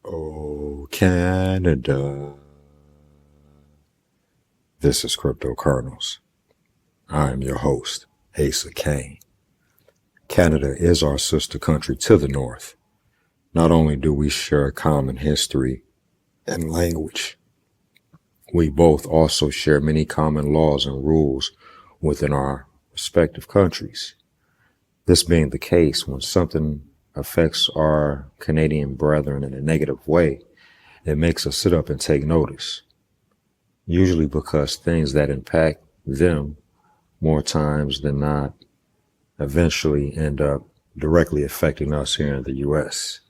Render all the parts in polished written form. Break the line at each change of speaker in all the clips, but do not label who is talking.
Oh, Canada. This is CryptoKernels. I am your host, Asa Kane. Canada is our sister country to the north. Not only do we share a common history and language, we both also share many common laws and rules within our respective countries. This being the case, when something affects our Canadian brethren in a negative way, it makes us sit up and take notice. Usually because things that impact them more times than not eventually end up directly affecting us here in the U.S.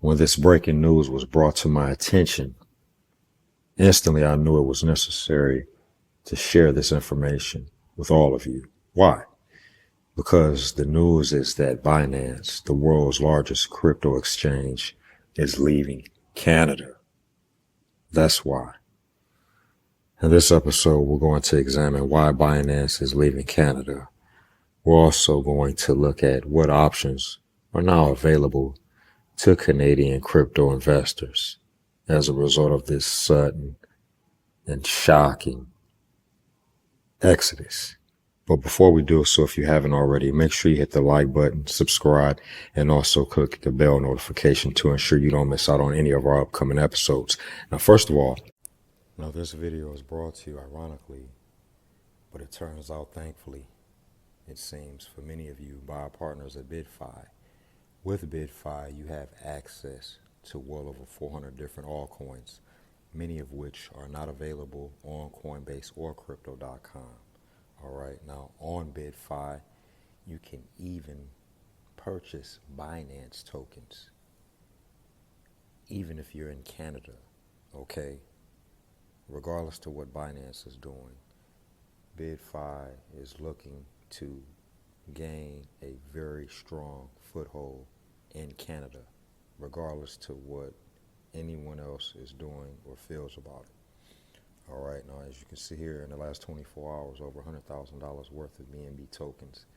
When this breaking news was brought to my attention, instantly I knew it was necessary to share this information with all of you. Why? Because the news is that Binance, the world's largest crypto exchange, is leaving Canada. That's why. In this episode, we're going to examine why Binance is leaving Canada. We're also going to look at what options are now available to Canadian crypto investors as a result of this sudden and shocking exodus. But before we do so, if you haven't already, make sure you hit the like button, subscribe, and also click the bell notification to ensure you don't miss out on any of our upcoming episodes. Now, first of all, this video is brought to you ironically, but it turns out thankfully, it seems, for many of you, by our partners at BitFi. With BitFi, you have access to well over 400 different altcoins, many of which are not available on Coinbase or Crypto.com. All right, now on BitFi, you can even purchase Binance tokens, even if you're in Canada, okay? Regardless to what Binance is doing, BitFi is looking to gain a very strong foothold in Canada, regardless to what anyone else is doing or feels about it. All right, now as you can see here, in the last 24 hours, over $100,000 worth of BNB tokens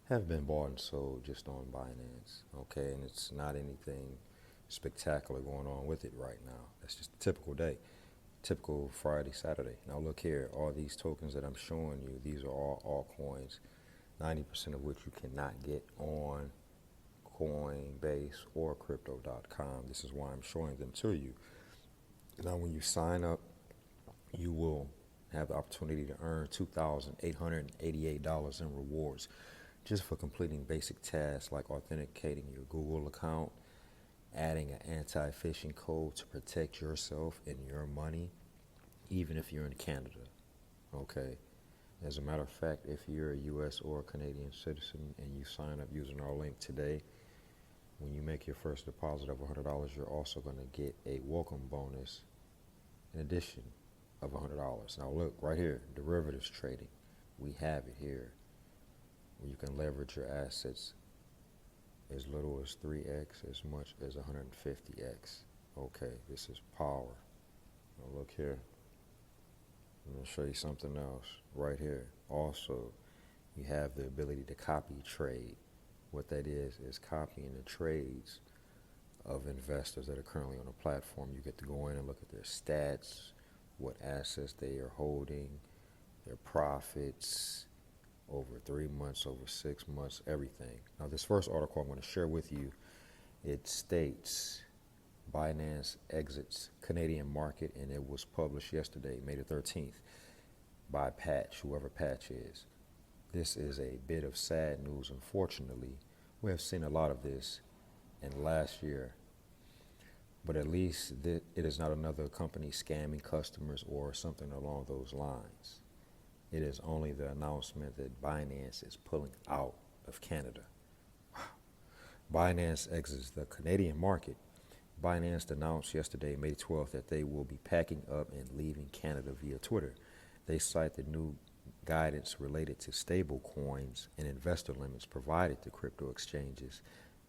have been bought and sold just on Binance. Okay, and it's not anything spectacular going on with it right now. That's just a typical day, typical Friday, Saturday. Now look here, all these tokens that I'm showing you, these are all altcoins, 90% of which you cannot get on Coinbase or Crypto.com. This is why I'm showing them to you. Now when you sign up, you will have the opportunity to earn $2,888 in rewards just for completing basic tasks like authenticating your Google account, adding an anti-phishing code to protect yourself and your money, even if you're in Canada. Okay. As a matter of fact, if you're a U.S. or a Canadian citizen and you sign up using our link today, when you make your first deposit of $100, you're also going to get a welcome bonus in addition of $100. Now look, right here, derivatives trading. We have it here, where you can leverage your assets as little as 3x, as much as 150x. Okay, this is power. Now look here. I'm going to show you something else right here. Also, you have the ability to copy trade. What that is copying the trades of investors that are currently on the platform. You get to go in and look at their stats, what assets they are holding, their profits over 3 months, over 6 months, everything. Now this first article I'm going to share with you, it states Binance exits Canadian market, and it was published yesterday, May the 13th, by Patch, whoever Patch is. This is a bit of sad news, unfortunately. We have seen a lot of this in last year, but at least it is not another company scamming customers or something along those lines. It is only the announcement that Binance is pulling out of Canada. Binance exits the Canadian market. Binance announced yesterday, May 12th, that they will be packing up and leaving Canada via Twitter. They cite the new guidance related to stable coins and investor limits provided to crypto exchanges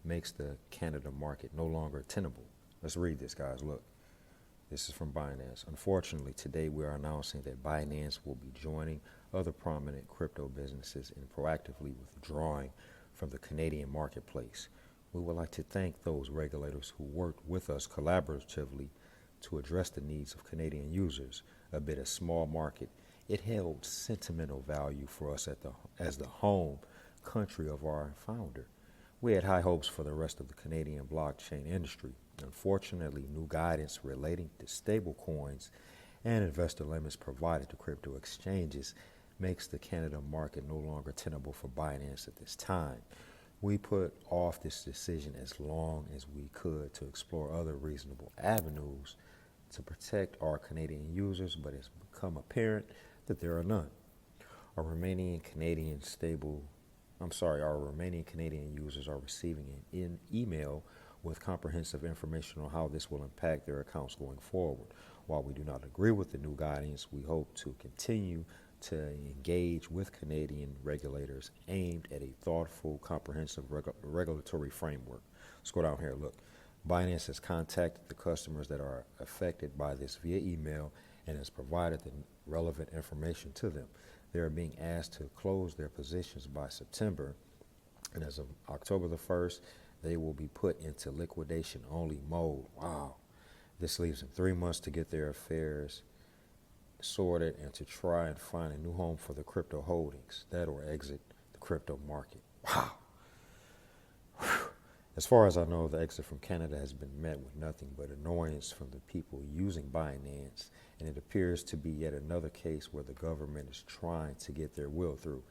makes the Canada market no longer tenable. Let's read this, guys. Look, this is from Binance. Unfortunately, today we are announcing that Binance will be joining other prominent crypto businesses in proactively withdrawing from the Canadian marketplace. We would like to thank those regulators who worked with us collaboratively to address the needs of Canadian users. A bit of small market, it held sentimental value for us as the home country of our founder. We had high hopes for the rest of the Canadian blockchain industry. Unfortunately, new guidance relating to stablecoins and investor limits provided to crypto exchanges makes the Canada market no longer tenable for Binance at this time. We put off this decision as long as we could to explore other reasonable avenues to protect our Canadian users, but it's become apparent that there are none. Our Romanian Canadian users are receiving an email with comprehensive information on how this will impact their accounts going forward. While we do not agree with the new guidance, we hope to continue to engage with Canadian regulators aimed at a thoughtful, comprehensive regulatory framework. Let's go down here. Look, Binance has contacted the customers that are affected by this via email and has provided the relevant information to them. They are being asked to close their positions by September, and as of October the 1st, they will be put into liquidation only mode. Wow. This leaves them 3 months to get their affairs sorted and to try and find a new home for the crypto holdings, that or exit the crypto market. Wow. As far as I know, the exit from Canada has been met with nothing but annoyance from the people using Binance, and it appears to be yet another case where the government is trying to get their will through.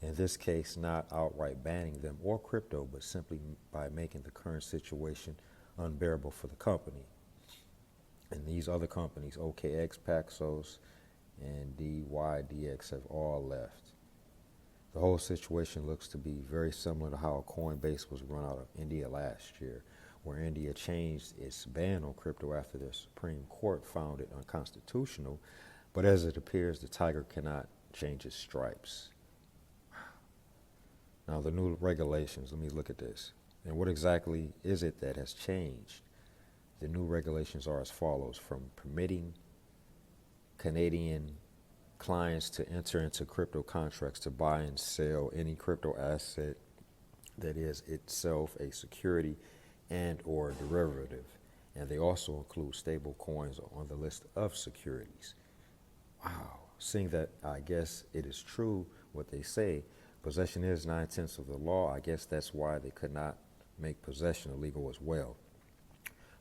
In this case, not outright banning them or crypto, but simply by making the current situation unbearable for the company. And these other companies, OKX, Paxos, and DYDX, have all left. The whole situation looks to be very similar to how Coinbase was run out of India last year, where India changed its ban on crypto after their Supreme Court found it unconstitutional. But as it appears, the tiger cannot change its stripes. Now, the new regulations, let me look at this. And what exactly is it that has changed? The new regulations are as follows: from permitting Canadian clients to enter into crypto contracts to buy and sell any crypto asset that is itself a security and or derivative. And they also include stable coins on the list of securities. Wow. Seeing that, I guess it is true what they say, possession is 9/10 of the law. I guess that's why they could not make possession illegal as well.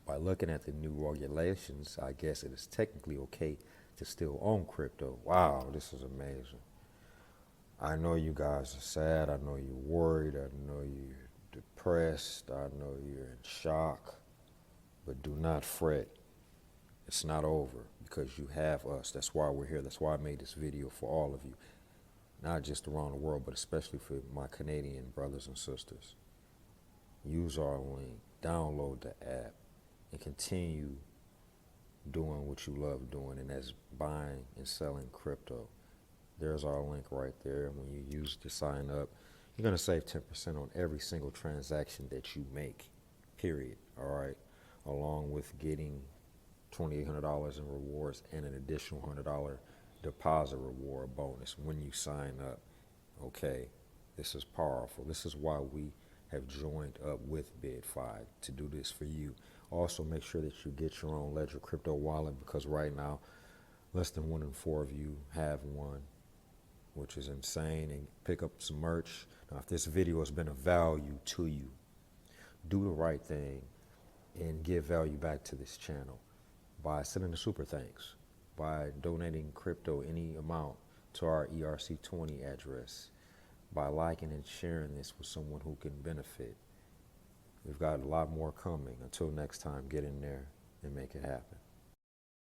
By looking at the new regulations, I guess it is technically okay to still own crypto. Wow, this is amazing. I know you guys are sad. I know you're worried. I know you're depressed. I know you're in shock. But do not fret. It's not over because you have us. That's why we're here. That's why I made this video for all of you. Not just around the world, but especially for my Canadian brothers and sisters. Use our link. Download the app. And continue doing what you love doing, and that's buying and selling crypto. There's our link right there. And when you use it to sign up, you're going to save 10% on every single transaction that you make, period. All right. Along with getting $2,800 in rewards and an additional $100 deposit reward bonus when you sign up. Okay. This is powerful. This is why we have joined up with BitFi to do this for you. Also, make sure that you get your own Ledger crypto wallet, because right now, less than 1 in 4 of you have one, which is insane. And pick up some merch. Now, if this video has been of value to you, do the right thing and give value back to this channel by sending a super thanks, by donating crypto any amount to our ERC20 address, by liking and sharing this with someone who can benefit. We've got a lot more coming. Until next time, get in there and make it happen.